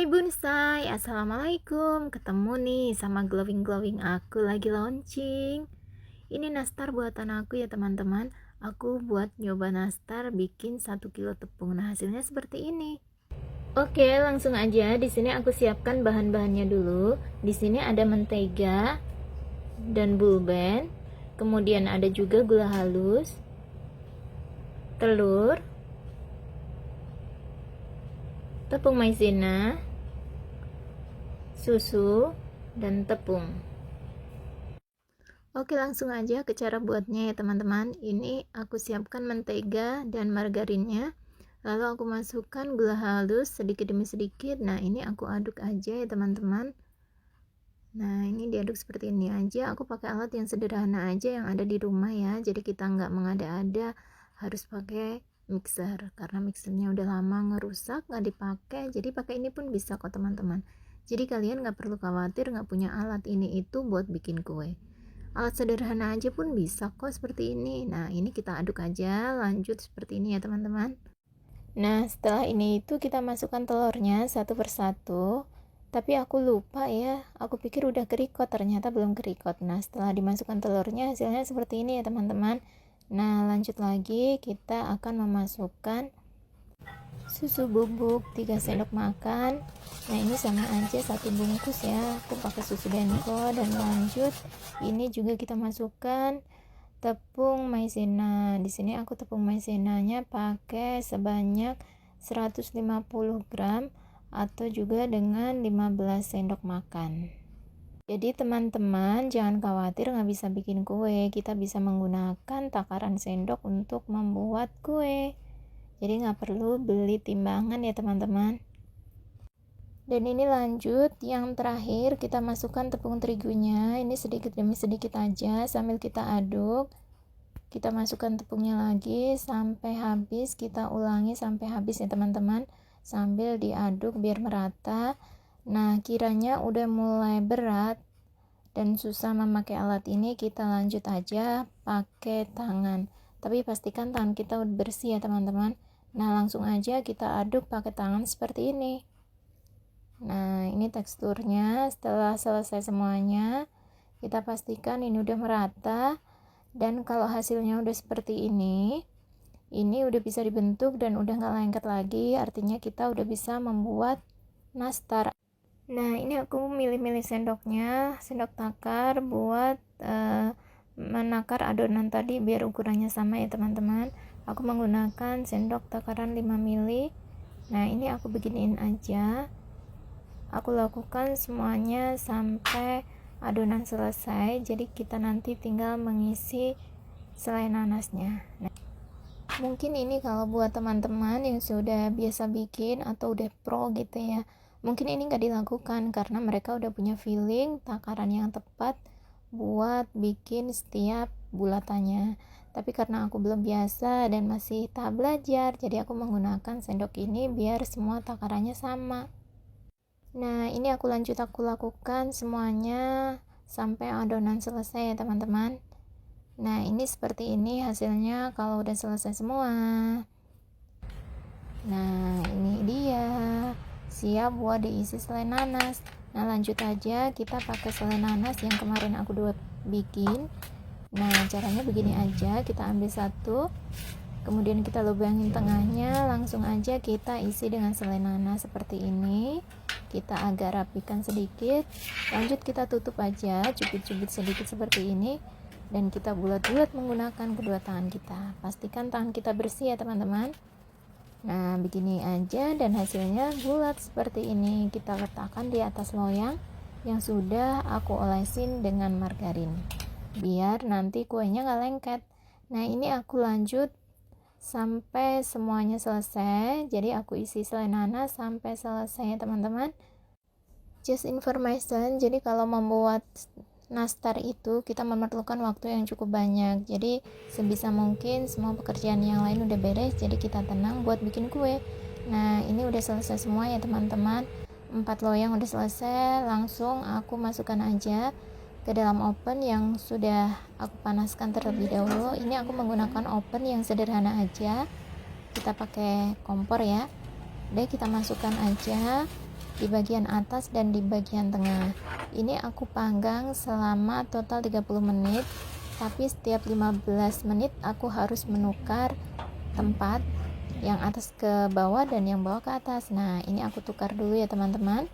Hai bonsai, assalamualaikum. Ketemu nih sama glowing aku lagi launching. Ini nastar buatan aku ya teman-teman. Aku buat nyoba nastar bikin 1 kilo tepung. Nah hasilnya seperti ini. Oke, langsung aja. Di sini aku siapkan bahan-bahannya dulu. Di sini ada mentega dan bulben. Kemudian ada juga gula halus, telur, tepung maizena, susu, dan tepung. Oke, langsung aja ke cara buatnya ya teman-teman. Ini aku siapkan mentega dan margarinnya. Lalu aku masukkan gula halus sedikit demi sedikit. Nah, ini aku aduk aja ya teman-teman. Nah, ini diaduk seperti ini aja. Aku pakai alat yang sederhana aja yang ada di rumah ya. Jadi kita nggak mengada-ada harus pakai mixer. Karena mixernya udah lama ngerusak, nggak dipakai. Jadi pakai ini pun bisa kok teman-teman. Jadi kalian nggak perlu khawatir nggak punya alat ini itu buat bikin kue. Alat sederhana aja pun bisa kok seperti ini. Nah, ini kita aduk aja, lanjut seperti ini ya teman-teman. Nah, setelah ini itu kita masukkan telurnya satu persatu. Tapi aku lupa ya, aku pikir udah kerikot, ternyata belum kerikot. Nah, setelah dimasukkan telurnya hasilnya seperti ini ya teman-teman. Nah, lanjut lagi kita akan memasukkan susu bubuk 3 sendok makan. Nah, ini sama aja satu bungkus ya. Aku pakai susu denko. Dan lanjut ini juga kita masukkan tepung maizena. Di sini aku tepung maizenanya pakai sebanyak 150 gram atau juga dengan 15 sendok makan. Jadi teman-teman jangan khawatir nggak bisa bikin kue. Kita bisa menggunakan takaran sendok untuk membuat kue. Jadi nggak perlu beli timbangan ya teman-teman. Dan ini lanjut yang terakhir kita masukkan tepung terigunya. Ini sedikit demi sedikit aja sambil kita aduk. Kita masukkan tepungnya lagi sampai habis. Kita ulangi sampai habis ya teman-teman, sambil diaduk biar merata. Nah, kiranya udah mulai berat dan susah memakai alat ini, kita lanjut aja pakai tangan. Tapi pastikan tangan kita udah bersih ya teman-teman. Nah, langsung aja kita aduk pakai tangan seperti ini. Nah, ini teksturnya. Setelah selesai semuanya, kita pastikan ini udah merata. Dan kalau hasilnya udah seperti ini udah bisa dibentuk dan udah nggak lengket lagi, artinya kita udah bisa membuat nastar. Nah, ini aku milih-milih sendoknya, sendok takar buat menakar adonan tadi biar ukurannya sama ya teman-teman. Aku menggunakan sendok takaran 5 mili. Nah, ini aku beginiin aja. Aku lakukan semuanya sampai adonan selesai. Jadi kita nanti tinggal mengisi selai nanasnya. Nah, mungkin ini kalau buat teman-teman yang sudah biasa bikin atau udah pro gitu ya, mungkin ini nggak dilakukan karena mereka udah punya feeling takaran yang tepat buat bikin setiap bulatannya. Tapi karena aku belum biasa dan masih tahap belajar, jadi aku menggunakan sendok ini biar semua takarannya sama. Nah, ini aku lakukan semuanya sampai adonan selesai ya teman-teman. Nah, ini seperti ini hasilnya kalau udah selesai semua. Nah, ini dia siap buat diisi selai nanas. Nah, lanjut aja kita pakai selai nanas yang kemarin aku bikin. Nah, caranya begini aja, kita ambil satu, kemudian kita lubangin tengahnya, langsung aja kita isi dengan selai nanas seperti ini. Kita agak rapikan sedikit, lanjut kita tutup aja, cubit-cubit sedikit seperti ini, dan kita bulat-bulat menggunakan kedua tangan kita. Pastikan tangan kita bersih ya teman-teman. Nah, begini aja dan hasilnya bulat seperti ini. Kita letakkan di atas loyang yang sudah aku olesin dengan margarin biar nanti kuenya nggak lengket. Nah, ini aku lanjut sampai semuanya selesai. Jadi aku isi selai nanas sampai selesai ya teman-teman. Just information, jadi kalau membuat nastar itu kita memerlukan waktu yang cukup banyak. Jadi sebisa mungkin semua pekerjaan yang lain udah beres, jadi kita tenang buat bikin kue. Nah, ini udah selesai semua ya teman-teman. 4 loyang udah selesai, langsung aku masukkan aja ke dalam oven yang sudah aku panaskan terlebih dahulu. Ini aku menggunakan oven yang sederhana aja, kita pakai kompor ya. Udah, kita masukkan aja di bagian atas dan di bagian tengah. Ini aku panggang selama total 30 menit, tapi setiap 15 menit aku harus menukar tempat, yang atas ke bawah dan yang bawah ke atas. Nah, ini aku tukar dulu ya teman-teman.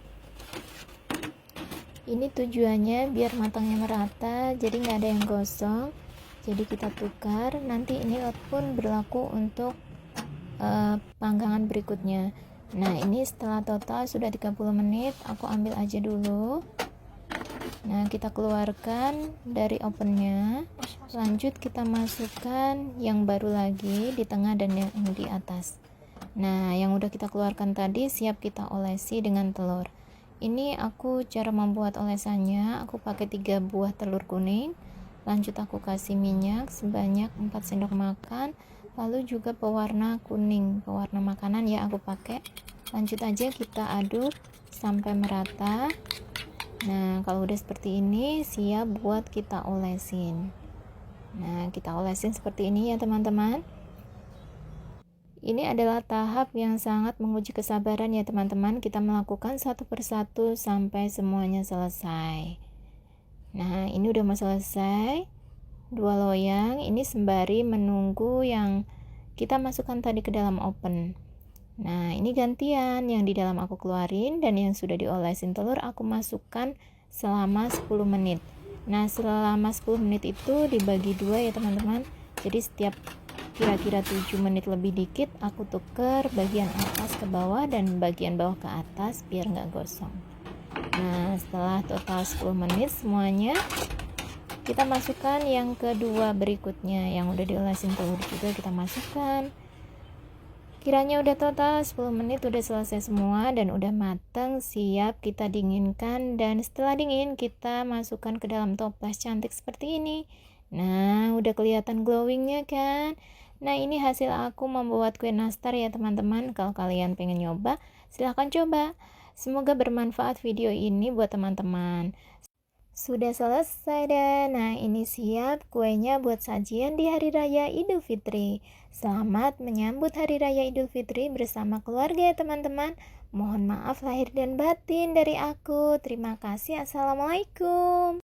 Ini tujuannya biar matangnya merata, jadi nggak ada yang gosong. Jadi kita tukar. Nanti ini pun berlaku untuk panggangan berikutnya. Nah, ini setelah total sudah 30 menit, aku ambil aja dulu. Nah, kita keluarkan dari ovennya. Lanjut kita masukkan yang baru lagi di tengah dan yang di atas. Nah, yang udah kita keluarkan tadi siap kita olesi dengan telur. Ini aku cara membuat olesannya, aku pakai 3 buah telur kuning. Lanjut aku kasih minyak sebanyak 4 sendok makan, lalu juga pewarna kuning, pewarna makanan ya aku pakai. Lanjut aja kita aduk sampai merata. Nah, kalau udah seperti ini siap buat kita olesin. Nah, kita olesin seperti ini ya teman-teman. Ini adalah tahap yang sangat menguji kesabaran ya teman-teman. Kita melakukan satu persatu sampai semuanya selesai. Nah, ini udah mau selesai. 2 loyang. Ini sembari menunggu yang kita masukkan tadi ke dalam oven. Nah, ini gantian, yang di dalam aku keluarin dan yang sudah diolesin telur aku masukkan selama 10 menit. Nah, selama 10 menit itu dibagi 2 ya teman-teman. Jadi setiap kira-kira 7 menit lebih dikit aku tuker bagian atas ke bawah dan bagian bawah ke atas biar nggak gosong. Nah, setelah total 10 menit semuanya, kita masukkan yang kedua berikutnya, yang udah diolesin telur juga kita masukkan. Kiranya udah total 10 menit, udah selesai semua dan udah matang, siap kita dinginkan. Dan setelah dingin kita masukkan ke dalam toples cantik seperti ini. Nah, udah kelihatan glowingnya kan. Nah, ini hasil aku membuat kue nastar ya teman-teman. Kalau kalian pengen nyoba, silahkan coba. Semoga bermanfaat video ini buat teman-teman. Sudah selesai dan nah ini siap kuenya buat sajian di Hari Raya Idul Fitri. Selamat menyambut Hari Raya Idul Fitri bersama keluarga ya teman-teman. Mohon maaf lahir dan batin dari aku. Terima kasih. Assalamualaikum.